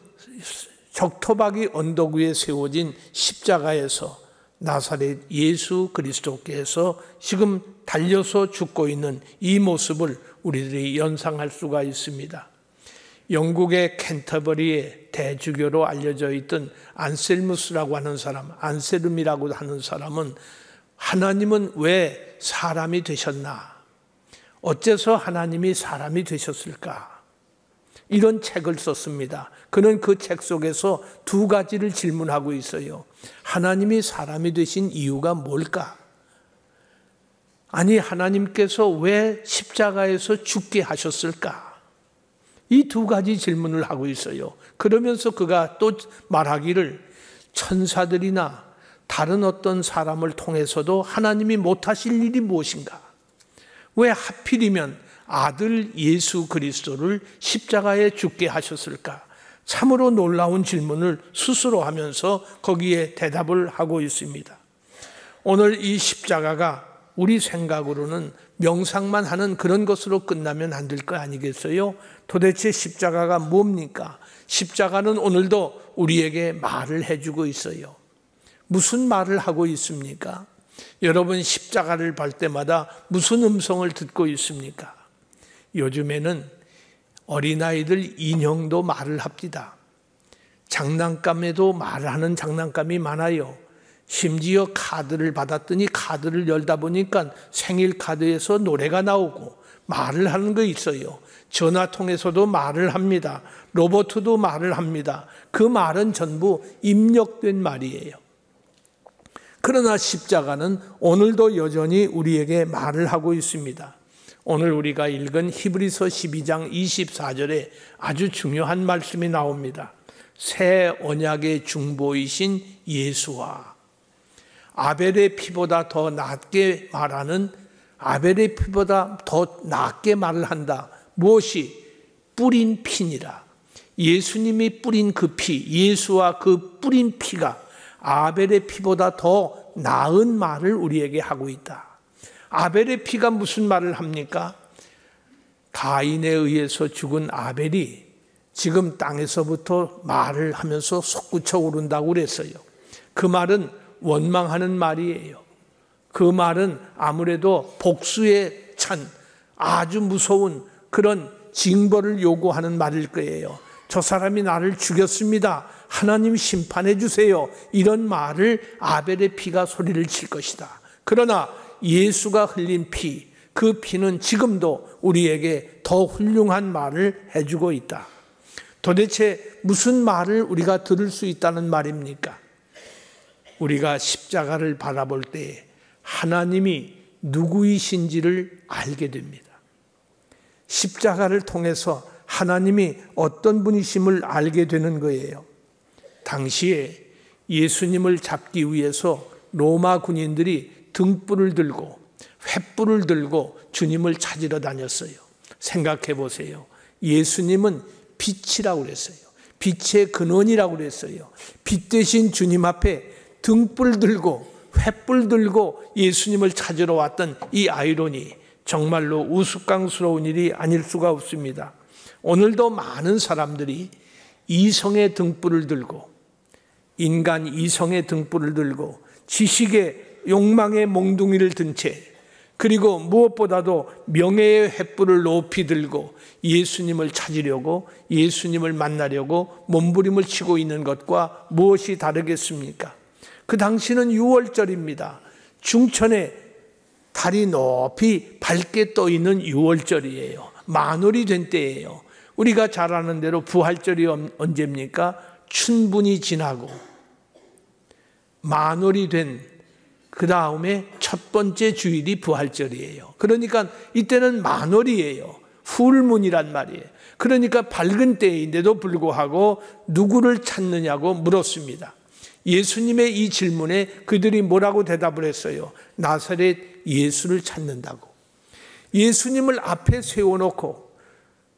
적토박이 언덕 위에 세워진 십자가에서 나사렛 예수 그리스도께서 지금 달려서 죽고 있는 이 모습을 우리들이 연상할 수가 있습니다. 영국의 캔터버리의 대주교로 알려져 있던 안셀무스라고 하는 사람, 안세름이라고 하는 사람은 하나님은 왜 사람이 되셨나? 어째서 하나님이 사람이 되셨을까? 이런 책을 썼습니다. 그는 그 책 속에서 두 가지를 질문하고 있어요. 하나님이 사람이 되신 이유가 뭘까? 아니, 하나님께서 왜 십자가에서 죽게 하셨을까? 이 두 가지 질문을 하고 있어요. 그러면서 그가 또 말하기를 천사들이나 다른 어떤 사람을 통해서도 하나님이 못하실 일이 무엇인가? 왜 하필이면 아들 예수 그리스도를 십자가에 죽게 하셨을까? 참으로 놀라운 질문을 스스로 하면서 거기에 대답을 하고 있습니다. 오늘 이 십자가가 우리 생각으로는 명상만 하는 그런 것으로 끝나면 안 될 거 아니겠어요? 도대체 십자가가 뭡니까? 십자가는 오늘도 우리에게 말을 해주고 있어요. 무슨 말을 하고 있습니까? 여러분 십자가를 볼 때마다 무슨 음성을 듣고 있습니까? 요즘에는 어린아이들 인형도 말을 합니다. 장난감에도 말하는 장난감이 많아요. 심지어 카드를 받았더니 카드를 열다 보니까 생일 카드에서 노래가 나오고 말을 하는 거 있어요. 전화통에서도 말을 합니다. 로봇도 말을 합니다. 그 말은 전부 입력된 말이에요. 그러나 십자가는 오늘도 여전히 우리에게 말을 하고 있습니다. 오늘 우리가 읽은 히브리서 12장 24절에 아주 중요한 말씀이 나옵니다. 새 언약의 중보이신 예수와 아벨의 피보다 더 낫게 말하는, 아벨의 피보다 더 낫게 말을 한다. 무엇이? 뿌린 피니라. 예수님이 뿌린 그 피, 예수와 그 뿌린 피가 아벨의 피보다 더 나은 말을 우리에게 하고 있다. 아벨의 피가 무슨 말을 합니까? 가인에 의해서 죽은 아벨이 지금 땅에서부터 말을 하면서 솟구쳐 오른다고 그랬어요. 그 말은 원망하는 말이에요. 그 말은 아무래도 복수에 찬 아주 무서운 그런 징벌을 요구하는 말일 거예요. 저 사람이 나를 죽였습니다. 하나님 심판해 주세요. 이런 말을 아벨의 피가 소리를 칠 것이다. 그러나 예수가 흘린 피, 그 피는 지금도 우리에게 더 훌륭한 말을 해주고 있다. 도대체 무슨 말을 우리가 들을 수 있다는 말입니까? 우리가 십자가를 바라볼 때 하나님이 누구이신지를 알게 됩니다. 십자가를 통해서 하나님이 어떤 분이심을 알게 되는 거예요. 당시에 예수님을 잡기 위해서 로마 군인들이 등불을 들고 횃불을 들고 주님을 찾으러 다녔어요. 생각해 보세요. 예수님은 빛이라고 그랬어요. 빛의 근원이라고 그랬어요. 빛 대신 주님 앞에 등불 들고 횃불 들고 예수님을 찾으러 왔던 이 아이러니, 정말로 우스꽝스러운 일이 아닐 수가 없습니다. 오늘도 많은 사람들이 이성의 등불을 들고, 인간 이성의 등불을 들고 지식의 욕망의 몽둥이를 든 채, 그리고 무엇보다도 명예의 횃불을 높이 들고 예수님을 찾으려고, 예수님을 만나려고 몸부림을 치고 있는 것과 무엇이 다르겠습니까? 그 당시는 6월절입니다. 중천에 달이 높이 밝게 떠 있는 6월절이에요. 만월이 된 때예요. 우리가 잘 아는 대로 부활절이 언제입니까? 춘분이 지나고 만월이 된 그 다음에 첫 번째 주일이 부활절이에요. 그러니까 이때는 만월이에요. 풀문이란 말이에요. 그러니까 밝은 때인데도 불구하고 누구를 찾느냐고 물었습니다. 예수님의 이 질문에 그들이 뭐라고 대답을 했어요? 나사렛 예수를 찾는다고. 예수님을 앞에 세워놓고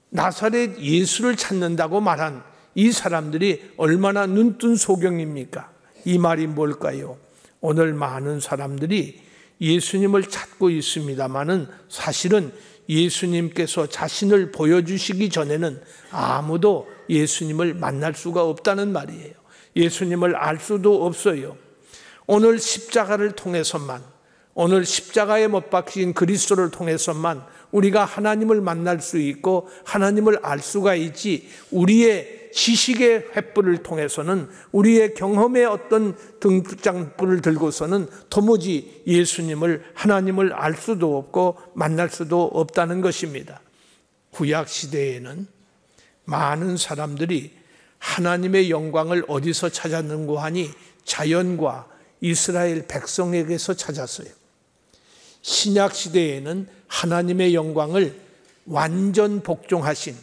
나사렛 예수를 찾는다고 말한 이 사람들이 얼마나 눈뜬 소경입니까? 이 말이 뭘까요? 오늘 많은 사람들이 예수님을 찾고 있습니다마는 사실은 예수님께서 자신을 보여주시기 전에는 아무도 예수님을 만날 수가 없다는 말이에요. 예수님을 알 수도 없어요. 오늘 십자가를 통해서만, 오늘 십자가에 못 박힌 그리스도를 통해서만 우리가 하나님을 만날 수 있고 하나님을 알 수가 있지, 우리의 지식의 횃불을 통해서는, 우리의 경험의 어떤 등장불을 들고서는 도무지 예수님을, 하나님을 알 수도 없고 만날 수도 없다는 것입니다. 구약 시대에는 많은 사람들이 하나님의 영광을 어디서 찾았는고 하니 자연과 이스라엘 백성에게서 찾았어요. 신약 시대에는 하나님의 영광을 완전 복종하신,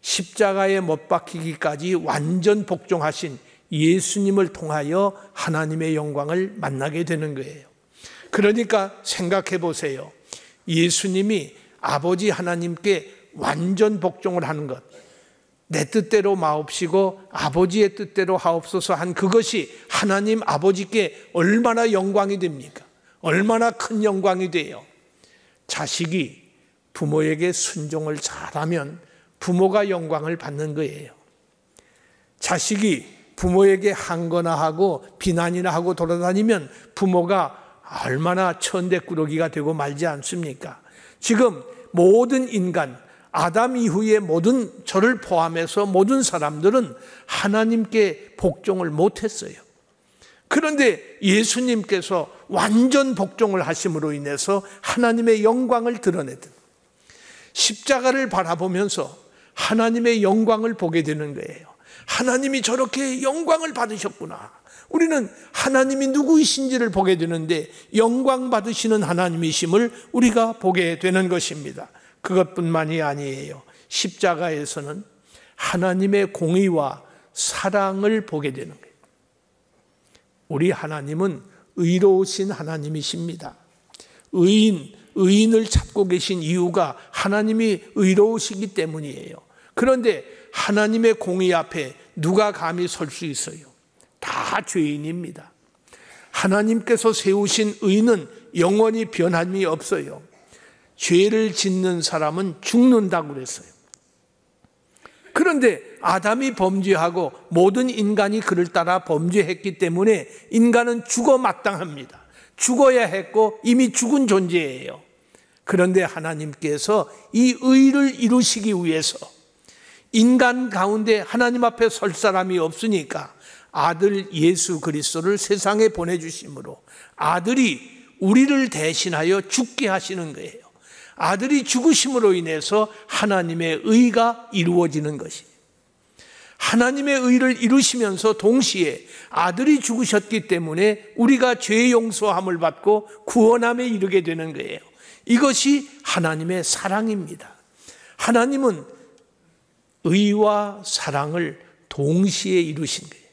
십자가에 못 박히기까지 완전 복종하신 예수님을 통하여 하나님의 영광을 만나게 되는 거예요. 그러니까 생각해 보세요. 예수님이 아버지 하나님께 완전 복종을 하는 것, 내 뜻대로 마옵시고 아버지의 뜻대로 하옵소서 한 그것이 하나님 아버지께 얼마나 영광이 됩니까? 얼마나 큰 영광이 돼요. 자식이 부모에게 순종을 잘하면 부모가 영광을 받는 거예요. 자식이 부모에게 항거나 하고 비난이나 하고 돌아다니면 부모가 얼마나 천대꾸러기가 되고 말지 않습니까? 지금 모든 인간, 아담 이후의 모든, 저를 포함해서 모든 사람들은 하나님께 복종을 못했어요. 그런데 예수님께서 완전 복종을 하심으로 인해서 하나님의 영광을 드러내든, 십자가를 바라보면서 하나님의 영광을 보게 되는 거예요. 하나님이 저렇게 영광을 받으셨구나. 우리는 하나님이 누구이신지를 보게 되는데 영광 받으시는 하나님이심을 우리가 보게 되는 것입니다. 그것뿐만이 아니에요. 십자가에서는 하나님의 공의와 사랑을 보게 되는 거예요. 우리 하나님은 의로우신 하나님이십니다. 의인을 찾고 계신 이유가 하나님이 의로우시기 때문이에요. 그런데 하나님의 공의 앞에 누가 감히 설 수 있어요? 다 죄인입니다. 하나님께서 세우신 의는 영원히 변함이 없어요. 죄를 짓는 사람은 죽는다고 그랬어요. 그런데 아담이 범죄하고 모든 인간이 그를 따라 범죄했기 때문에 인간은 죽어 마땅합니다. 죽어야 했고 이미 죽은 존재예요. 그런데 하나님께서 이 의를 이루시기 위해서 인간 가운데 하나님 앞에 설 사람이 없으니까 아들 예수 그리스도를 세상에 보내주심으로 아들이 우리를 대신하여 죽게 하시는 거예요. 아들이 죽으심으로 인해서 하나님의 의가 이루어지는 것이에요. 하나님의 의를 이루시면서 동시에 아들이 죽으셨기 때문에 우리가 죄 용서함을 받고 구원함에 이르게 되는 거예요. 이것이 하나님의 사랑입니다. 하나님은 의와 사랑을 동시에 이루신 거예요.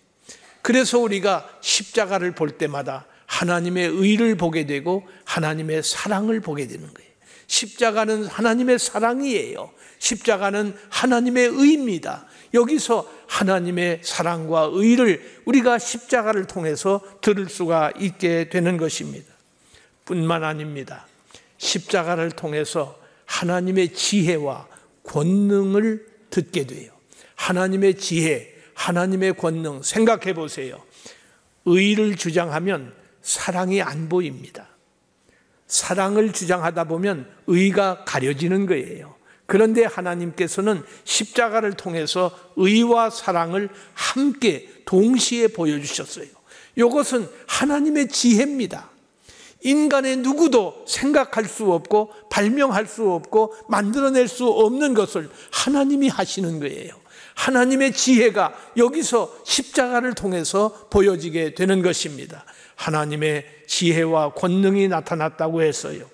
그래서 우리가 십자가를 볼 때마다 하나님의 의를 보게 되고 하나님의 사랑을 보게 되는 거예요. 십자가는 하나님의 사랑이에요. 십자가는 하나님의 의입니다. 여기서 하나님의 사랑과 의를 우리가 십자가를 통해서 들을 수가 있게 되는 것입니다. 뿐만 아닙니다. 십자가를 통해서 하나님의 지혜와 권능을 듣게 돼요. 하나님의 지혜, 하나님의 권능 생각해 보세요. 의를 주장하면 사랑이 안 보입니다. 사랑을 주장하다 보면 의가 가려지는 거예요. 그런데 하나님께서는 십자가를 통해서 의와 사랑을 함께 동시에 보여주셨어요. 이것은 하나님의 지혜입니다. 인간의 누구도 생각할 수 없고 발명할 수 없고 만들어낼 수 없는 것을 하나님이 하시는 거예요. 하나님의 지혜가 여기서 십자가를 통해서 보여지게 되는 것입니다. 하나님의 지혜와 권능이 나타났다고 했어요.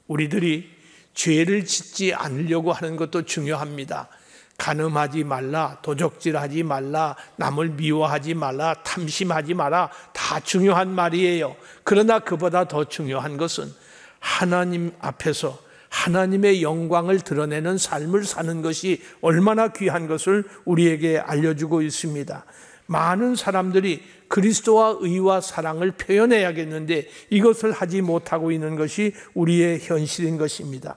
우리들이 죄를 짓지 않으려고 하는 것도 중요합니다. 간음하지 말라, 도적질하지 말라, 남을 미워하지 말라, 탐심하지 마라, 다 중요한 말이에요. 그러나 그보다 더 중요한 것은 하나님 앞에서 하나님의 영광을 드러내는 삶을 사는 것이 얼마나 귀한 것을 우리에게 알려주고 있습니다. 많은 사람들이 그리스도와 의와 사랑을 표현해야겠는데 이것을 하지 못하고 있는 것이 우리의 현실인 것입니다.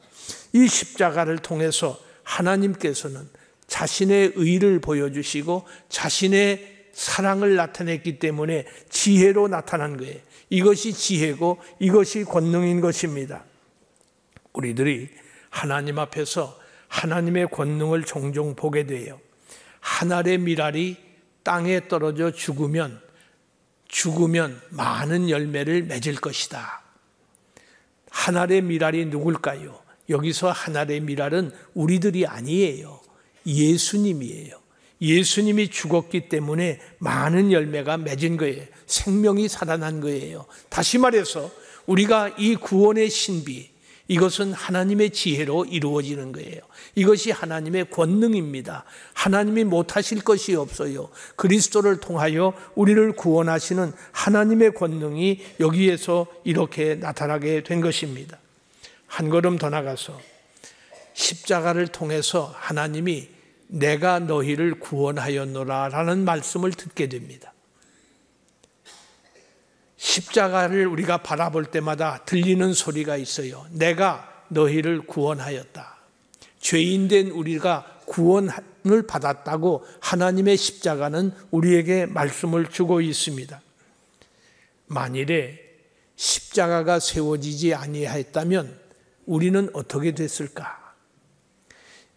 이 십자가를 통해서 하나님께서는 자신의 의를 보여주시고 자신의 사랑을 나타냈기 때문에 지혜로 나타난 거예요. 이것이 지혜고 이것이 권능인 것입니다. 우리들이 하나님 앞에서 하나님의 권능을 종종 보게 돼요. 한 알의 밀알이 땅에 떨어져 죽으면 많은 열매를 맺을 것이다. 한 알의 밀알이 누굴까요? 여기서 한 알의 밀알은 우리들이 아니에요. 예수님이에요. 예수님이 죽었기 때문에 많은 열매가 맺은 거예요. 생명이 살아난 거예요. 다시 말해서 우리가 이 구원의 신비, 이것은 하나님의 지혜로 이루어지는 거예요. 이것이 하나님의 권능입니다. 하나님이 못하실 것이 없어요. 그리스도를 통하여 우리를 구원하시는 하나님의 권능이 여기에서 이렇게 나타나게 된 것입니다. 한 걸음 더 나가서 십자가를 통해서 하나님이 내가 너희를 구원하였노라 라는 말씀을 듣게 됩니다. 십자가를 우리가 바라볼 때마다 들리는 소리가 있어요. 내가 너희를 구원하였다. 죄인된 우리가 구원을 받았다고 하나님의 십자가는 우리에게 말씀을 주고 있습니다. 만일에 십자가가 세워지지 아니하였다면 우리는 어떻게 됐을까?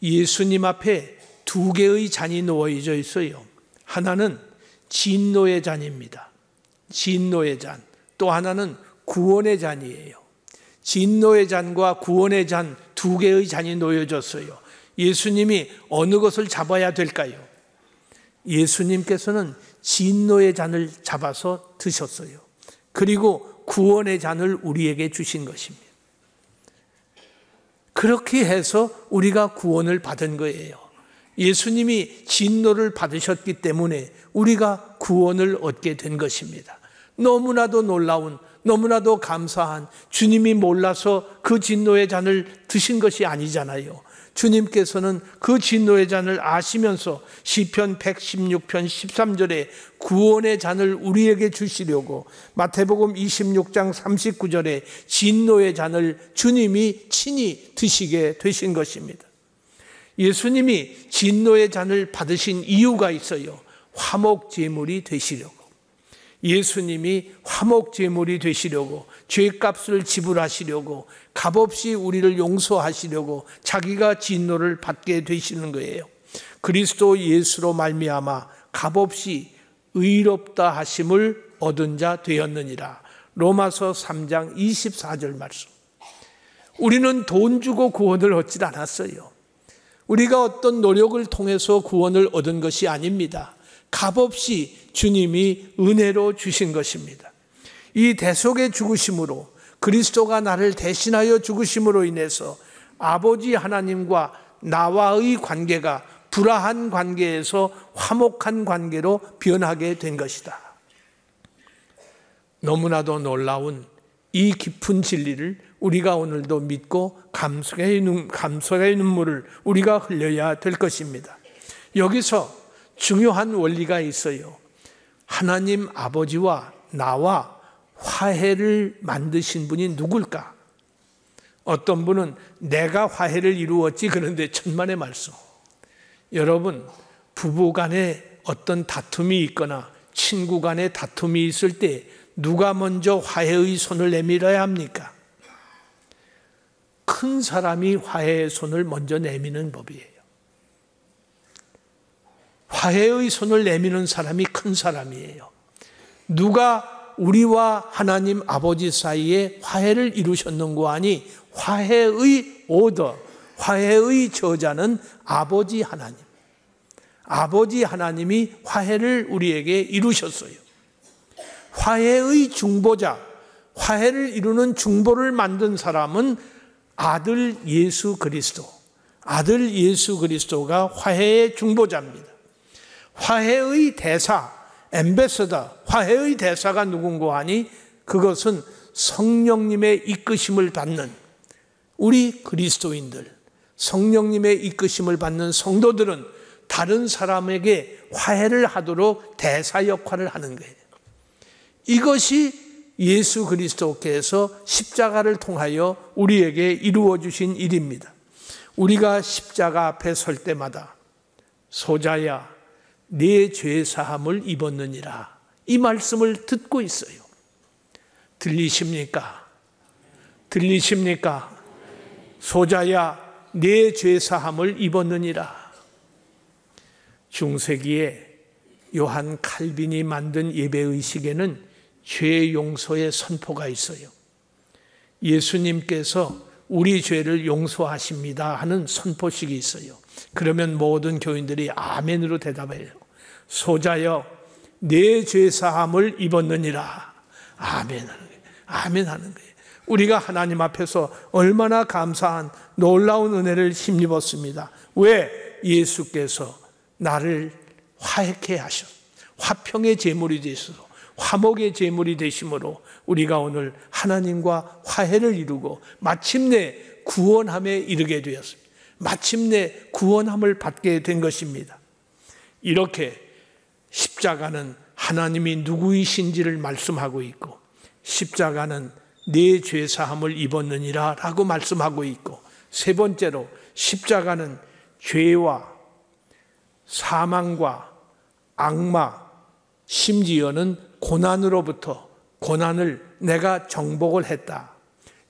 예수님 앞에 두 개의 잔이 놓여져 있어요. 하나는 진노의 잔입니다. 진노의 잔. 또 하나는 구원의 잔이에요. 진노의 잔과 구원의 잔 두 개의 잔이 놓여졌어요. 예수님이 어느 것을 잡아야 될까요? 예수님께서는 진노의 잔을 잡아서 드셨어요. 그리고 구원의 잔을 우리에게 주신 것입니다. 그렇게 해서 우리가 구원을 받은 거예요. 예수님이 진노를 받으셨기 때문에 우리가 구원을 얻게 된 것입니다. 너무나도 놀라운 너무나도 감사한 주님이 몰라서 그 진노의 잔을 드신 것이 아니잖아요. 주님께서는 그 진노의 잔을 아시면서 시편 116편 13절에 구원의 잔을 우리에게 주시려고 마태복음 26장 39절에 진노의 잔을 주님이 친히 드시게 되신 것입니다. 예수님이 진노의 잔을 받으신 이유가 있어요. 화목제물이 되시려고. 예수님이 화목제물이 되시려고, 죄값을 지불하시려고, 값없이 우리를 용서하시려고 자기가 진노를 받게 되시는 거예요. 그리스도 예수로 말미암아 값없이 의롭다 하심을 얻은 자 되었느니라. 로마서 3장 24절 말씀. 우리는 돈 주고 구원을 얻지 않았어요. 우리가 어떤 노력을 통해서 구원을 얻은 것이 아닙니다. 값없이 주님이 은혜로 주신 것입니다. 이 대속의 죽으심으로, 그리스도가 나를 대신하여 죽으심으로 인해서 아버지 하나님과 나와의 관계가 불화한 관계에서 화목한 관계로 변하게 된 것이다. 너무나도 놀라운 이 깊은 진리를 우리가 오늘도 믿고 감사의 눈물을 우리가 흘려야 될 것입니다. 여기서 중요한 원리가 있어요. 하나님 아버지와 나와 화해를 만드신 분이 누굴까? 어떤 분은 내가 화해를 이루었지 그런데 천만의 말씀. 여러분, 부부 간에 어떤 다툼이 있거나 친구 간에 다툼이 있을 때 누가 먼저 화해의 손을 내밀어야 합니까? 큰 사람이 화해의 손을 먼저 내미는 법이에요. 화해의 손을 내미는 사람이 큰 사람이에요. 누가 우리와 하나님 아버지 사이에 화해를 이루셨는고 하니 화해의 오더, 화해의 저자는 아버지 하나님. 아버지 하나님이 화해를 우리에게 이루셨어요. 화해의 중보자, 화해를 이루는 중보를 만든 사람은 아들 예수 그리스도, 아들 예수 그리스도가 화해의 중보자입니다. 화해의 대사, 엠베서더, 화해의 대사가 누군고 하니 그것은 성령님의 이끄심을 받는 우리 그리스도인들, 성령님의 이끄심을 받는 성도들은 다른 사람에게 화해를 하도록 대사 역할을 하는 거예요. 이것이 예수 그리스도께서 십자가를 통하여 우리에게 이루어 주신 일입니다. 우리가 십자가 앞에 설 때마다 소자야 네 죄 사함을 입었느니라, 이 말씀을 듣고 있어요. 들리십니까? 들리십니까? 소자야 네 죄 사함을 입었느니라. 중세기에 요한 칼빈이 만든 예배의식에는 죄 용서의 선포가 있어요. 예수님께서 우리 죄를 용서하십니다 하는 선포식이 있어요. 그러면 모든 교인들이 아멘으로 대답해요. 소자여 내 죄 사함을 입었느니라. 아멘 하는 거예요. 아멘 하는 거예요. 우리가 하나님 앞에서 얼마나 감사한 놀라운 은혜를 힘입었습니다. 왜? 예수께서 나를 화해케 하셔 화평의 제물이 되셔서 화목의 제물이 되심으로 우리가 오늘 하나님과 화해를 이루고 마침내 구원함에 이르게 되었습니다. 마침내 구원함을 받게 된 것입니다. 이렇게 십자가는 하나님이 누구이신지를 말씀하고 있고, 십자가는 내 죄 사함을 입었느니라 라고 말씀하고 있고, 세 번째로 십자가는 죄와 사망과 악마, 심지어는 고난으로부터 고난을 내가 정복을 했다.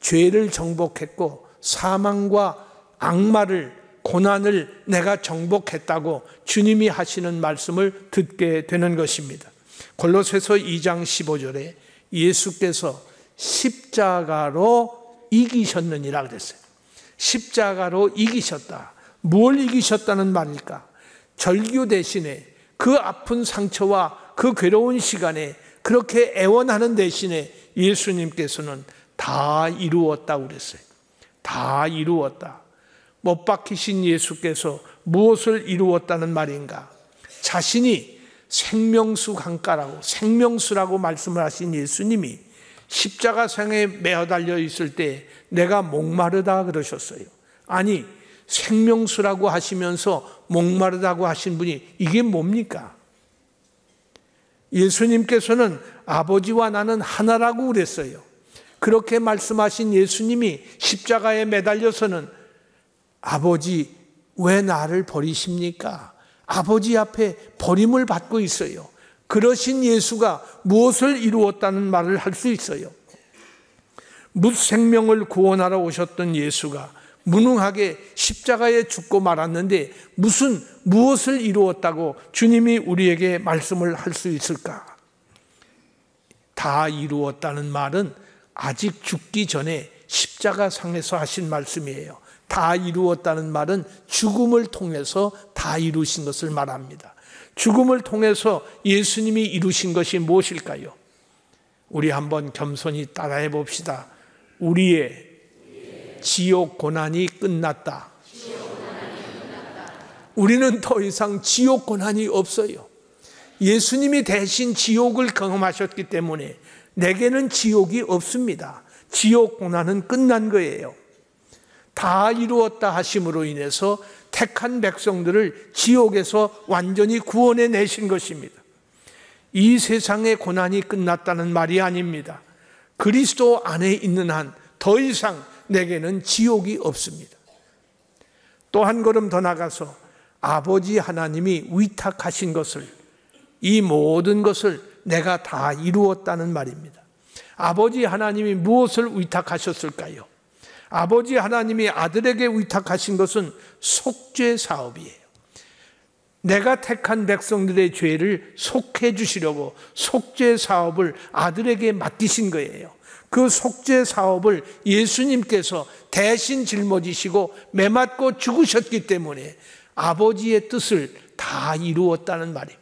죄를 정복했고 사망과 악마를, 고난을 내가 정복했다고 주님이 하시는 말씀을 듣게 되는 것입니다. 골로새서 2장 15절에 예수께서 십자가로 이기셨느니라 그랬어요. 십자가로 이기셨다. 뭘 이기셨다는 말일까? 절규 대신에 그 아픈 상처와 그 괴로운 시간에 그렇게 애원하는 대신에 예수님께서는 다 이루었다고 그랬어요. 다 이루었다. 못 박히신 예수께서 무엇을 이루었다는 말인가? 자신이 생명수 강가라고, 생명수라고 말씀을 하신 예수님이 십자가상에 매달려 있을 때 내가 목마르다 그러셨어요. 아니, 생명수라고 하시면서 목마르다고 하신 분이 이게 뭡니까? 예수님께서는 아버지와 나는 하나라고 그랬어요. 그렇게 말씀하신 예수님이 십자가에 매달려서는 아버지, 왜 나를 버리십니까? 아버지 앞에 버림을 받고 있어요. 그러신 예수가 무엇을 이루었다는 말을 할 수 있어요? 무생명을 구원하러 오셨던 예수가 무능하게 십자가에 죽고 말았는데 무엇을 이루었다고 주님이 우리에게 말씀을 할 수 있을까? 다 이루었다는 말은 아직 죽기 전에 십자가상에서 하신 말씀이에요. 다 이루었다는 말은 죽음을 통해서 다 이루신 것을 말합니다. 죽음을 통해서 예수님이 이루신 것이 무엇일까요? 우리 한번 겸손히 따라해 봅시다. 우리의 지옥 고난이 끝났다. 우리는 더 이상 지옥 고난이 없어요. 예수님이 대신 지옥을 경험하셨기 때문에 내게는 지옥이 없습니다. 지옥 고난은 끝난 거예요. 다 이루었다 하심으로 인해서 택한 백성들을 지옥에서 완전히 구원해 내신 것입니다. 이 세상의 고난이 끝났다는 말이 아닙니다. 그리스도 안에 있는 한 더 이상 내게는 지옥이 없습니다. 또 한 걸음 더 나가서 아버지 하나님이 위탁하신 것을, 이 모든 것을 내가 다 이루었다는 말입니다. 아버지 하나님이 무엇을 위탁하셨을까요? 아버지 하나님이 아들에게 위탁하신 것은 속죄 사업이에요. 내가 택한 백성들의 죄를 속해 주시려고 속죄 사업을 아들에게 맡기신 거예요. 그 속죄 사업을 예수님께서 대신 짊어지시고 매맞고 죽으셨기 때문에 아버지의 뜻을 다 이루었다는 말이에요.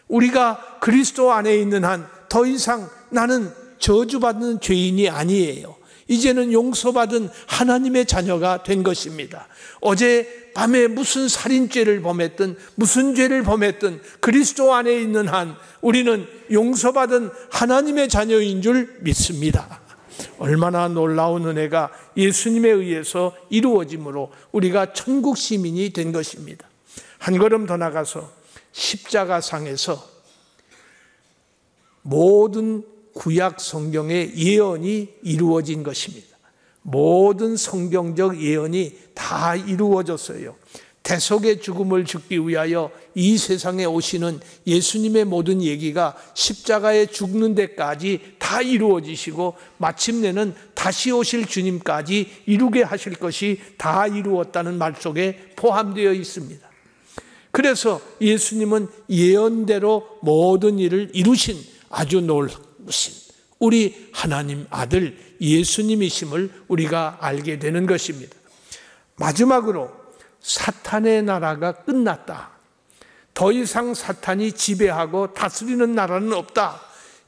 우리가 그리스도 안에 있는 한 더 이상 나는 저주받는 죄인이 아니에요. 이제는 용서받은 하나님의 자녀가 된 것입니다. 어제 밤에 무슨 살인죄를 범했든 무슨 죄를 범했든 그리스도 안에 있는 한 우리는 용서받은 하나님의 자녀인 줄 믿습니다. 얼마나 놀라운 은혜가 예수님에 의해서 이루어짐으로 우리가 천국 시민이 된 것입니다. 한 걸음 더 나가서 십자가상에서 모든 구약 성경의 예언이 이루어진 것입니다. 모든 성경적 예언이 다 이루어졌어요. 대속의 죽음을 죽기 위하여 이 세상에 오시는 예수님의 모든 얘기가 십자가에 죽는 데까지 다 이루어지시고 마침내는 다시 오실 주님까지 이루게 하실 것이 다 이루었다는 말 속에 포함되어 있습니다. 그래서 예수님은 예언대로 모든 일을 이루신 아주 놀라우신 우리 하나님 아들 예수님이심을 우리가 알게 되는 것입니다. 마지막으로 사탄의 나라가 끝났다. 더 이상 사탄이 지배하고 다스리는 나라는 없다.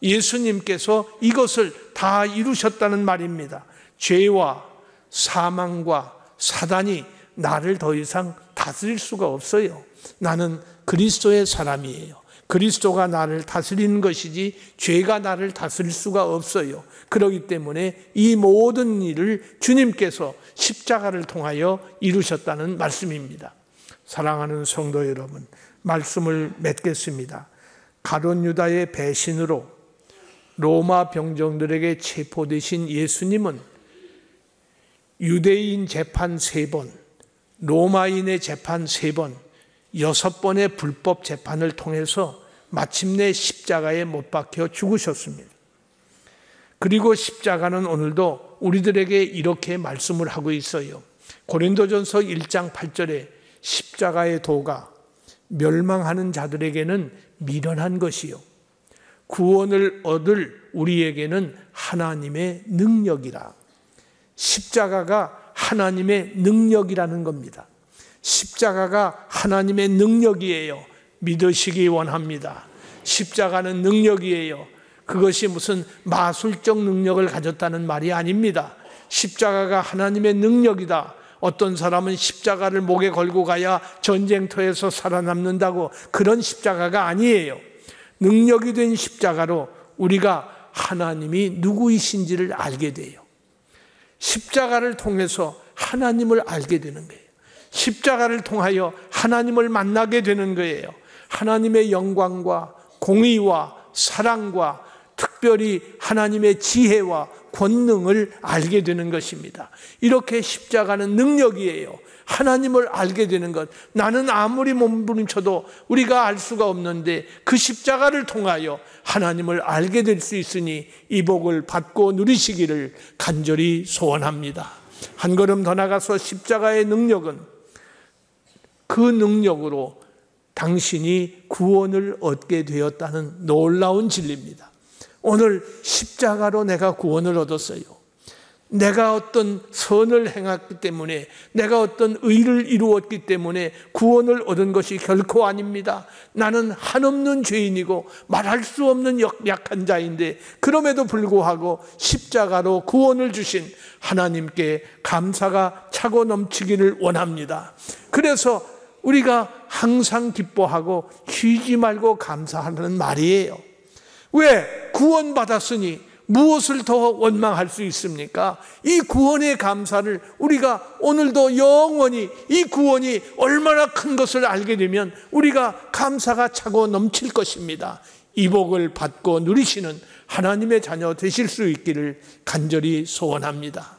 예수님께서 이것을 다 이루셨다는 말입니다. 죄와 사망과 사단이 나를 더 이상 다스릴 수가 없어요. 나는 그리스도의 사람이에요. 그리스도가 나를 다스리는 것이지 죄가 나를 다스릴 수가 없어요. 그렇기 때문에 이 모든 일을 주님께서 십자가를 통하여 이루셨다는 말씀입니다. 사랑하는 성도 여러분, 말씀을 맺겠습니다. 가룟 유다의 배신으로 로마 병정들에게 체포되신 예수님은 유대인 재판 3번, 로마인의 재판 3번, 6번의 불법 재판을 통해서 마침내 십자가에 못 박혀 죽으셨습니다. 그리고 십자가는 오늘도 우리들에게 이렇게 말씀을 하고 있어요. 고린도전서 1장 8절에 십자가의 도가 멸망하는 자들에게는 미련한 것이요 구원을 얻을 우리에게는 하나님의 능력이라. 십자가가 하나님의 능력이라는 겁니다. 십자가가 하나님의 능력이에요. 믿으시기 원합니다. 십자가는 능력이에요. 그것이 무슨 마술적 능력을 가졌다는 말이 아닙니다. 십자가가 하나님의 능력이다. 어떤 사람은 십자가를 목에 걸고 가야 전쟁터에서 살아남는다고, 그런 십자가가 아니에요. 능력이 된 십자가로 우리가 하나님이 누구이신지를 알게 돼요. 십자가를 통해서 하나님을 알게 되는 거예요. 십자가를 통하여 하나님을 만나게 되는 거예요. 하나님의 영광과 공의와 사랑과 특별히 하나님의 지혜와 권능을 알게 되는 것입니다. 이렇게 십자가는 능력이에요. 하나님을 알게 되는 것. 나는 아무리 몸부림쳐도 우리가 알 수가 없는데 그 십자가를 통하여 하나님을 알게 될 수 있으니 이 복을 받고 누리시기를 간절히 소원합니다. 한 걸음 더 나가서 십자가의 능력은 그 능력으로 당신이 구원을 얻게 되었다는 놀라운 진리입니다. 오늘 십자가로 내가 구원을 얻었어요. 내가 어떤 선을 행했기 때문에, 내가 어떤 의를 이루었기 때문에 구원을 얻은 것이 결코 아닙니다. 나는 한없는 죄인이고 말할 수 없는 약한 자인데 그럼에도 불구하고 십자가로 구원을 주신 하나님께 감사가 차고 넘치기를 원합니다. 그래서 우리가 항상 기뻐하고 쉬지 말고 감사하는 말이에요. 왜? 구원받았으니 무엇을 더 원망할 수 있습니까? 이 구원의 감사를 우리가 오늘도 영원히 이 구원이 얼마나 큰 것을 알게 되면 우리가 감사가 차고 넘칠 것입니다. 이 복을 받고 누리시는 하나님의 자녀 되실 수 있기를 간절히 소원합니다.